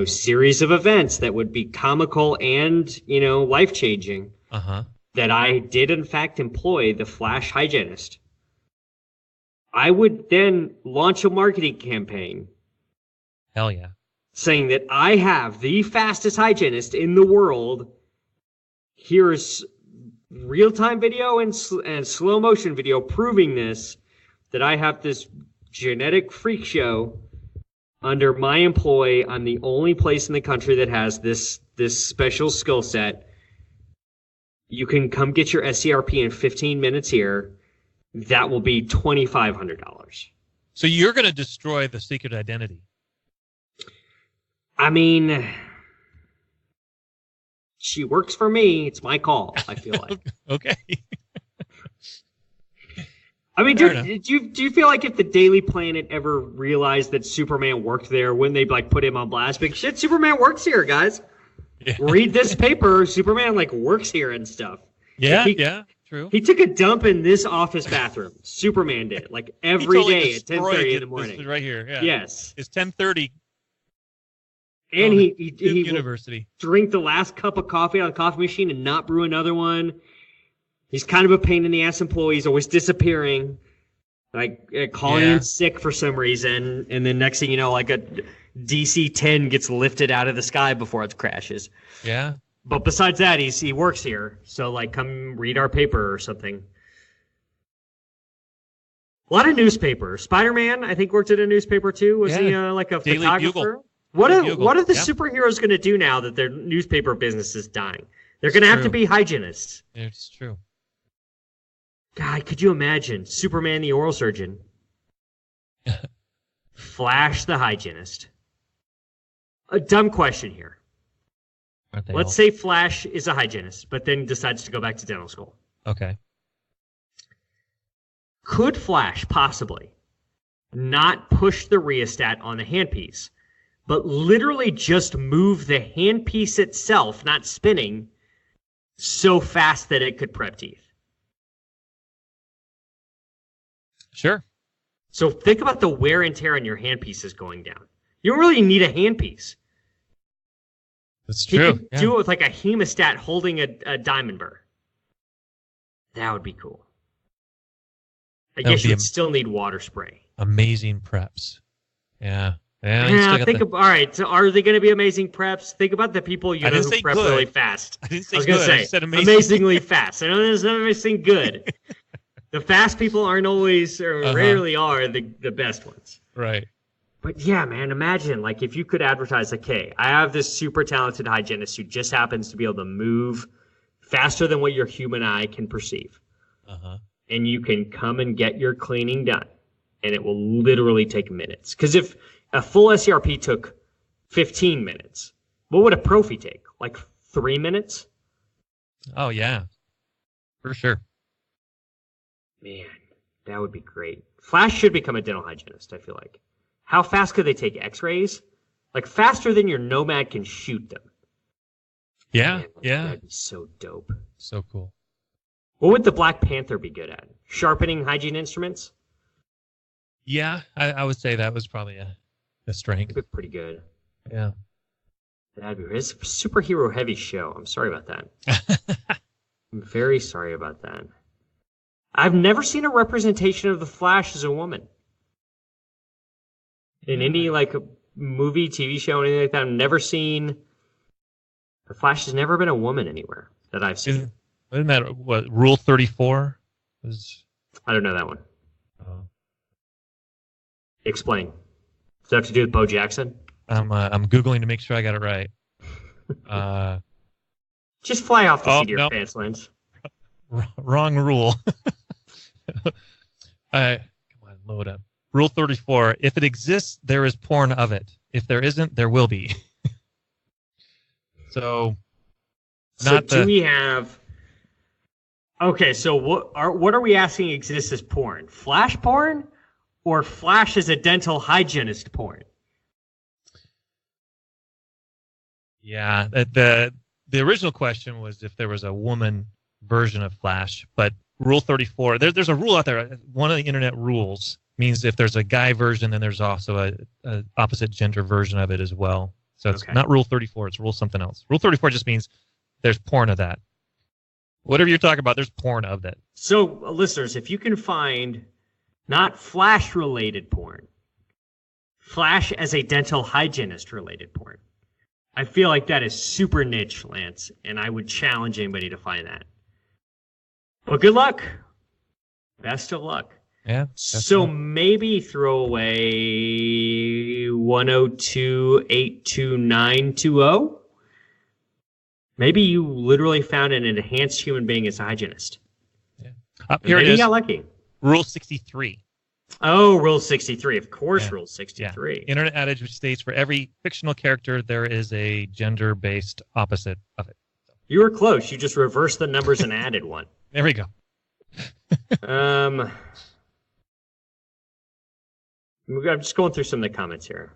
B: series of events that would be comical and, life-changing, that I did, in fact, employ the Flash hygienist, I would then launch a marketing campaign.
C: Hell yeah.
B: Saying that I have the fastest hygienist in the world. Here's
D: real-time video and slow motion video proving this, that I have this genetic freak show under my employ. I'm the only place in the country that has this special skill set. You can come get your SCRP in 15 minutes here. That will be $2,500.
C: So you're going to destroy the secret identity.
D: I mean, she works for me. It's my call, I feel like.
C: Okay.
D: I mean, do you feel like if the Daily Planet ever realized that Superman worked there, wouldn't they like put him on blast? Like, shit, Superman works here, guys. Yeah. Read this paper. Superman like works here and stuff.
C: Yeah, yeah, true.
D: He took a dump in this office bathroom. Superman did, like every day at 10:30 in the morning.
C: Right here. Yeah.
D: Yes.
C: It's 10:30.
D: And he
C: University
D: drink the last cup of coffee out of the coffee machine and not brew another one. He's kind of a pain in the ass employee. He's always disappearing, like calling in sick for some reason. And then next thing you know, like a DC-10 gets lifted out of the sky before it crashes.
C: Yeah.
D: But besides that, he works here. So like, come read our paper or something. A lot of newspapers. Spider-Man, I think, worked at a newspaper too. Was he like a
C: Daily
D: photographer?
C: Bugle.
D: What are the superheroes going to do now that their newspaper business is dying? They're going to have to be hygienists.
C: It's true.
D: God, could you imagine Superman the oral surgeon, Flash the hygienist? A dumb question here. Let's say Flash is a hygienist, but then decides to go back to dental school.
C: Okay.
D: Could Flash possibly not push the rheostat on the handpiece, but literally just move the handpiece itself, not spinning, so fast that it could prep teeth?
C: Sure.
D: So think about the wear and tear on your handpieces going down. You don't really need a handpiece.
C: That's true.
D: You could do it with like a hemostat holding a diamond burr. That would be cool. I guess you would still need water spray.
C: Amazing preps. Yeah.
D: All right, so are they going to be amazing preps? Think about the people who prep really fast.
C: I didn't say
D: was
C: good.
D: Say,
C: I said
D: amazingly fast. I know there's not anything good. The fast people aren't always, or rarely are, the best ones.
C: Right.
D: But yeah, man, imagine like if you could advertise, like, hey, I have this super talented hygienist who just happens to be able to move faster than what your human eye can perceive. And you can come and get your cleaning done. And it will literally take minutes. Because if a full SCRP took 15 minutes, what would a prophy take? Like 3 minutes?
C: Oh, yeah. For sure.
D: Man, that would be great. Flash should become a dental hygienist, I feel like. How fast could they take x-rays? Like faster than your Nomad can shoot them.
C: Yeah,
D: Man,
C: yeah.
D: That'd be so dope.
C: So cool.
D: What would the Black Panther be good at? Sharpening hygiene instruments?
C: Yeah, I would say that was probably a strength.
D: That'd be pretty good.
C: Yeah.
D: It's a superhero heavy show. I'm sorry about that. I'm very sorry about that. I've never seen a representation of the Flash as a woman. In any like movie, TV show, anything like that, I've never seen. The Flash has never been a woman anywhere that I've seen.
C: Isn't that what Rule 34 was?
D: I don't know that one. Explain. Does that have to do with Bo Jackson?
C: I'm Googling to make sure I got it right.
D: Just fly off the seat of your pants, Lance.
C: Wrong rule. Come on, load up. Rule 34. If it exists, there is porn of it. If there isn't, there will be. So we have... Okay, so what are we asking exists as porn? Flash porn? Or Flash as a dental hygienist porn? Yeah, the original question was if there was a woman version of Flash, but Rule 34, there's a rule out there. One of the internet rules means if there's a guy version, then there's also a opposite gender version of it as well. So it's not Rule 34, it's Rule something else. Rule 34 just means there's porn of that. Whatever you're talking about, there's porn of that.
D: So, listeners, if you can find not Flash-related porn, Flash as a dental hygienist-related porn, I feel like that is super niche, Lance, and I would challenge anybody to find that. Well, good luck. Best of luck.
C: Yeah.
D: So maybe throw away 102-82920. Maybe you literally found an enhanced human being as a hygienist.
C: Yeah.
D: Here it is. You got lucky.
C: Rule 63.
D: Oh, Rule 63. Of course, Rule 63.
C: Yeah. Internet adage which states for every fictional character, there is a gender-based opposite of it.
D: You were close. You just reversed the numbers and added one.
C: There we go.
D: I'm just going through some of the comments here.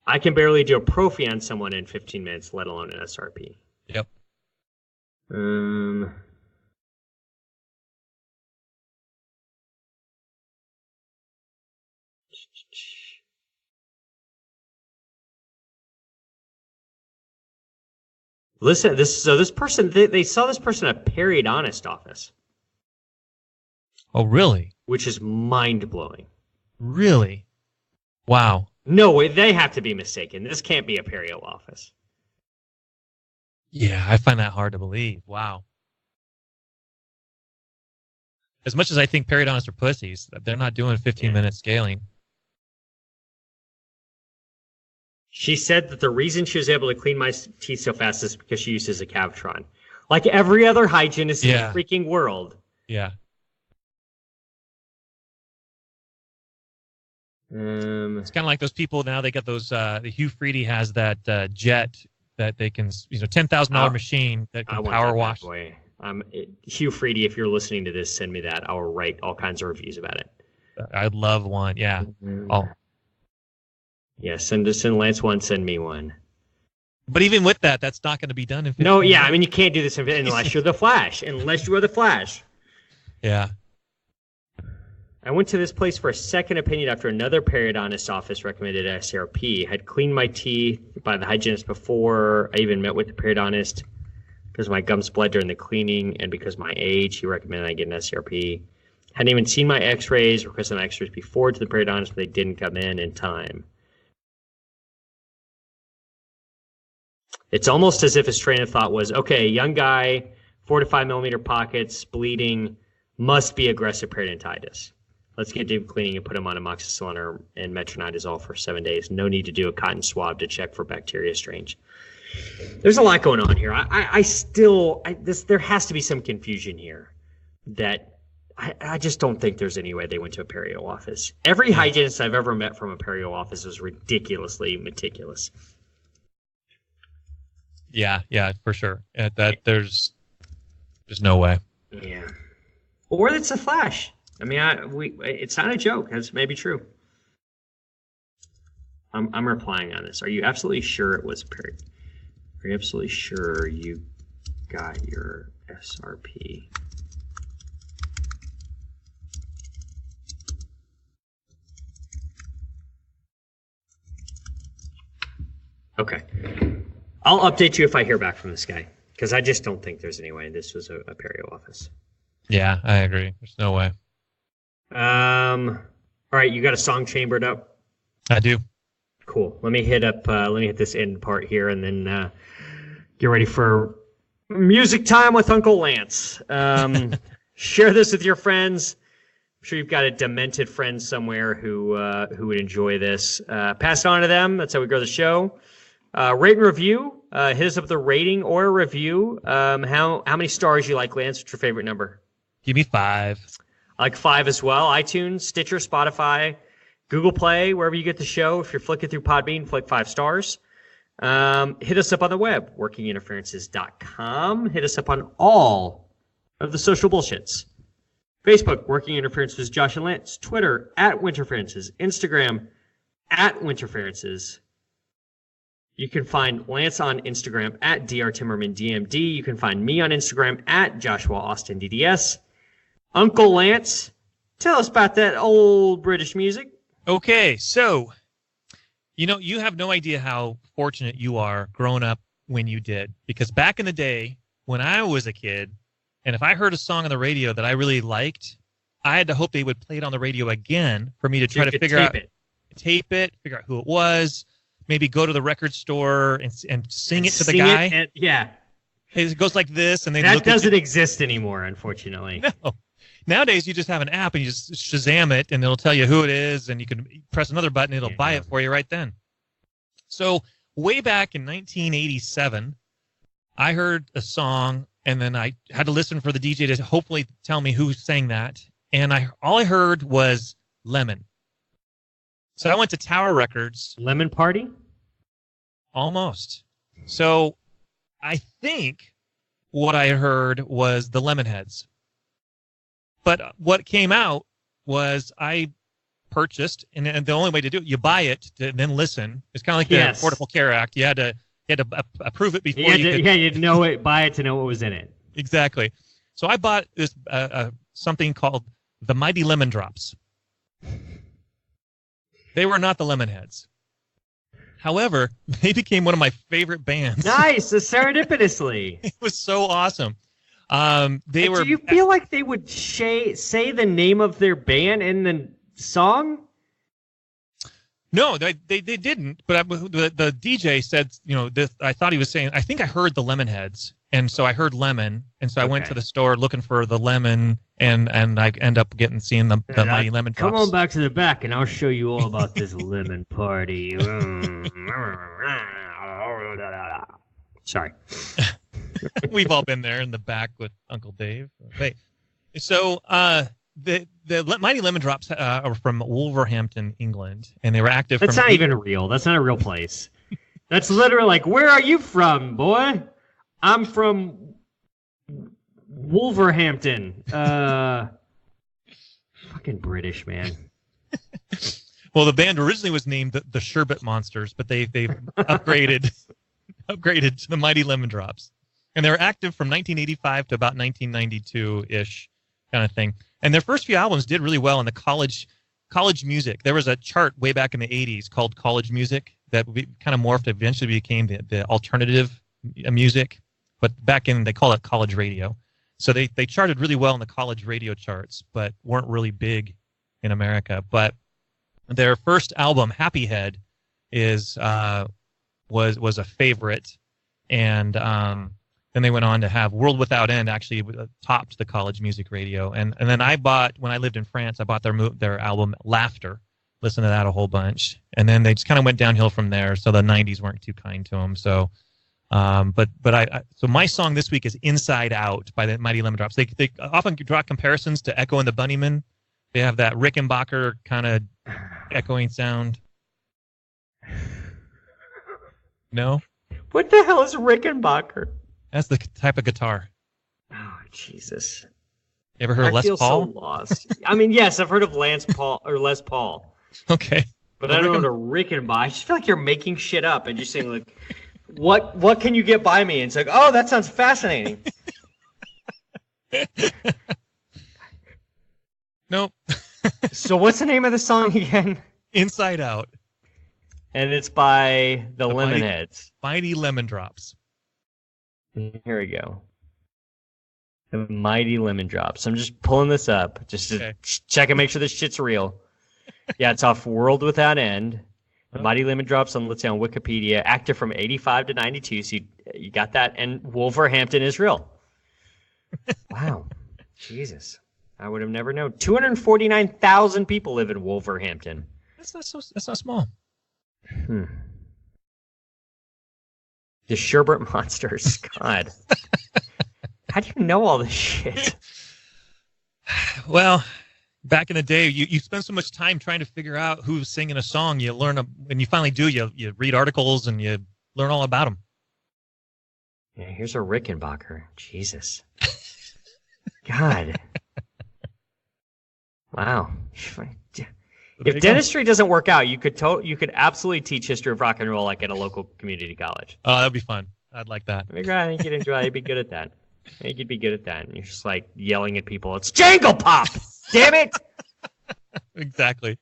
D: I can barely do a prophy on someone in 15 minutes, let alone an SRP.
C: Yep.
D: Listen, this person, they saw this person at periodontist office.
C: Oh, really?
D: Which is mind-blowing.
C: Really? Wow.
D: No way, they have to be mistaken. This can't be a perio office.
C: Yeah, I find that hard to believe. Wow. As much as I think periodontists are pussies, they're not doing 15-minute scaling.
D: She said that the reason she was able to clean my teeth so fast is because she uses a Cavitron. Like every other hygienist in the freaking world.
C: Yeah. It's kind of like those people now. They got those. The Hugh Freedy has that jet that they can, $10,000 machine that can power wash.
D: Boy. Hugh Freedy, if you're listening to this, send me that. I'll write all kinds of reviews about it.
C: I'd love one. Yeah.
D: Yeah, send Lance one, send me one.
C: But even with that, that's not going to be done in 15
D: No,
C: minutes.
D: I mean, you can't do this unless you're the Flash. Unless you are the Flash.
C: Yeah.
D: I went to this place for a second opinion after another periodontist office recommended SRP. Had cleaned my teeth by the hygienist before I even met with the periodontist because my gums bled during the cleaning and because of my age, he recommended I get an SRP. Hadn't even seen my x-rays, requested my x-rays before to the periodontist, but they didn't come in time. It's almost as if his train of thought was, okay, young guy, 4 to 5 millimeter pockets, bleeding, must be aggressive periodontitis. Let's get deep cleaning and put him on amoxicillin and metronidazole for 7 days. No need to do a cotton swab to check for bacteria strains. There's a lot going on here. There has to be some confusion here that I just don't think there's any way they went to a perio office. Every hygienist I've ever met from a perio office is ridiculously meticulous.
C: Yeah, for sure. There's no way.
D: Yeah. Or it's a Flash. I mean, it's not a joke. That's maybe true. I'm replying on this. Are you absolutely sure it was period? Are you absolutely sure you got your SRP? Okay. I'll update you if I hear back from this guy, because I just don't think there's any way this was a perio office.
C: Yeah, I agree. There's no way.
D: All right, you got a song chambered up?
C: I do.
D: Cool. Let me hit this end part here, and then get ready for music time with Uncle Lance. Share this with your friends. I'm sure you've got a demented friend somewhere who would enjoy this. Pass it on to them. That's how we grow the show. Rate and review. Hit us up with a rating or a review. How many stars you like, Lance? What's your favorite number?
C: Give me 5.
D: I like 5 as well. iTunes, Stitcher, Spotify, Google Play, wherever you get the show. If you're flicking through Podbean, flick 5 stars. Hit us up on the web, workinginterferences.com. Hit us up on all of the social bullshits. Facebook, Working Interferences, Josh and Lance. Twitter, @Winterferences. Instagram, @Winterferences. You can find Lance on Instagram @DrTimmermanDMD. You can find me on Instagram @JoshuaAustinDDS. Uncle Lance, tell us about that old British music.
C: Okay, so, you have no idea how fortunate you are growing up when you did. Because back in the day, when I was a kid, and if I heard a song on the radio that I really liked, I had to hope they would play it on the radio again for me to try to figure out, tape it, figure out who it was, maybe go to the record store and sing it to the guy.
D: Yeah.
C: It goes like this, and they
D: that
C: look
D: doesn't exist anymore, unfortunately.
C: No. Nowadays, you just have an app, and you just Shazam it, and it'll tell you who it is, and you can press another button, and it'll buy it for you right then. So way back in 1987, I heard a song, and then I had to listen for the DJ to hopefully tell me who sang that, and all I heard was Lemon. So I went to Tower Records.
D: Lemon Party?
C: Almost. So I think what I heard was the Lemonheads. But what came out was I purchased, and the only way to do it, you buy it to then listen. It's kind of like the Affordable Care Act. You had to approve it before you could.
D: Yeah, you'd know it, buy it to know what was in it.
C: Exactly. So I bought this something called the Mighty Lemon Drops. They were not the Lemonheads. However, they became one of my favorite bands.
D: Nice, serendipitously.
C: It was so awesome. Do
D: you feel like they would say the name of their band in the song?
C: No, they didn't. But the DJ said, I thought he was saying, I think I heard the Lemonheads. And so I heard Lemon. And so I went to the store looking for the Lemon, and I end up seeing the Mighty Lemon Drops.
D: Come on back to the back, and I'll show you all about this Lemon Party. Sorry.
C: We've all been there in the back with Uncle Dave. Wait. So the Mighty Lemon Drops are from Wolverhampton, England, and they were active.
D: That's not even real. That's not a real place. That's literally like, where are you from, boy? I'm from Wolverhampton. Fucking British, man.
C: Well, the band originally was named the Sherbet Monsters, but they've upgraded to the Mighty Lemon Drops. And they were active from 1985 to about 1992-ish kind of thing. And their first few albums did really well in the college music. There was a chart way back in the 80s called College Music that kind of morphed, eventually became the alternative music. But back in, they call it college radio. So they charted really well in the college radio charts, but weren't really big in America. But their first album, Happy Head, was a favorite. And then they went on to have World Without End, actually topped the college music radio. And then when I lived in France, I bought their album Laughter, listened to that a whole bunch. And then they just kind of went downhill from there. So the 90s weren't too kind to them. So, so my song this week is Inside Out by the Mighty Lemon Drops. They often draw comparisons to Echo and the Bunnymen. They have that Rickenbacker kind of echoing sound. No?
D: What the hell is Rickenbacker?
C: That's the type of guitar.
D: Oh, Jesus.
C: You ever heard of Les Paul?
D: I feel so lost. I mean, yes, I've heard of Les Paul.
C: Okay.
D: But I don't know what a Rickenbacker. I just feel like you're making shit up and just saying, like, what can you get by me? And it's like, oh, that sounds fascinating.
C: Nope.
D: So what's the name of the song again?
C: Inside Out.
D: And it's by the Lemonheads.
C: Mighty Lemon Drops.
D: Here we go. The Mighty Lemon Drops. I'm just pulling this up just to check and make sure this shit's real. Yeah, it's off World Without End. The Mighty Lemon Drops, let's say on Wikipedia, active from 85 to 92. So you got that. And Wolverhampton is real. Wow. Jesus. I would have never known. 249,000 people live in Wolverhampton.
C: That's not small.
D: The Sherbet Monsters. God. How do you know all this shit?
C: Well, back in the day, you spend so much time trying to figure out who's singing a song. You learn, when you finally do, you read articles and you learn all about them.
D: Yeah, here's a Rickenbacker. Jesus. God. Wow. If dentistry doesn't work out, you could absolutely teach history of rock and roll like at a local community college.
C: Oh, that'd be fun. I'd like that.
D: I think you'd enjoy it. You'd be good at that. I think you'd be good at that. And you're just like yelling at people. It's Jangle Pop! Damn it!
C: Exactly.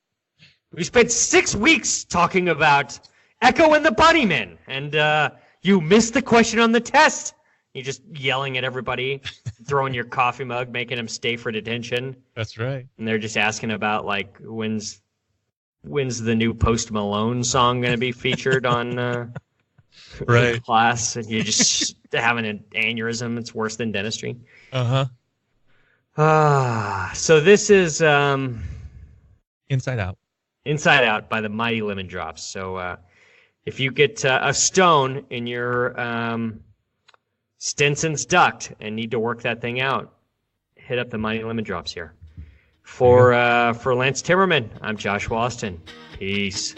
D: We spent 6 weeks talking about Echo and the Bunnymen, and you missed the question on the test. You're just yelling at everybody, throwing your coffee mug, making them stay for detention.
C: That's right.
D: And they're just asking about, like, when's the new Post Malone song going to be featured on
C: right.
D: class? And you just having an aneurysm. It's worse than dentistry.
C: Uh-huh.
D: So this is
C: Inside Out.
D: Inside Out by the Mighty Lemon Drops. So if you get a stone in your Stenson's duct and need to work that thing out, hit up the Mighty Lemon Drops here. For Lance Timmerman, I'm Joshua Austin. Peace.